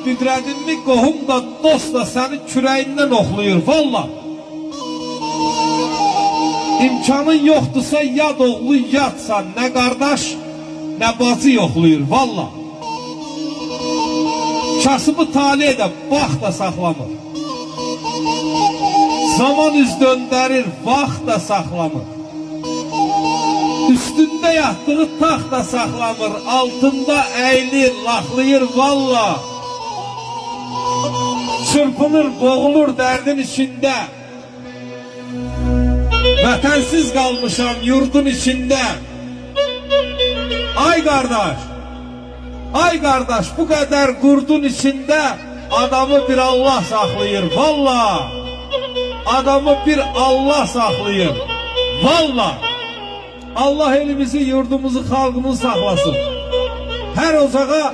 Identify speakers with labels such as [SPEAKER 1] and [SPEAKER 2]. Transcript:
[SPEAKER 1] qüdrətini qohum da, dost da səni kürəyindən oxluyur, valla. İmkanın yoxdursa yad oğlu yadsan, nə qardaş, nə bacı yoxluyur, valla. Kasıbı taliyə də vaxt da saxlamır. Zaman üz döndərir, vaxt da saxlamır. Üstündə yatdığı taxt da saxlamır, altında əylir, laxlayır, valla. Çırpınır, boğulur dərdin içində. Vətənsiz qalmışam yurdun içində. Ay qardaş, bu qədər qurdun içində adamı bir Allah saxlayır, valla. Adamı bir Allah saxlayır, valla. Allah elimizi, yurdumuzu, xalqımızı saxlasın. Hər ocağa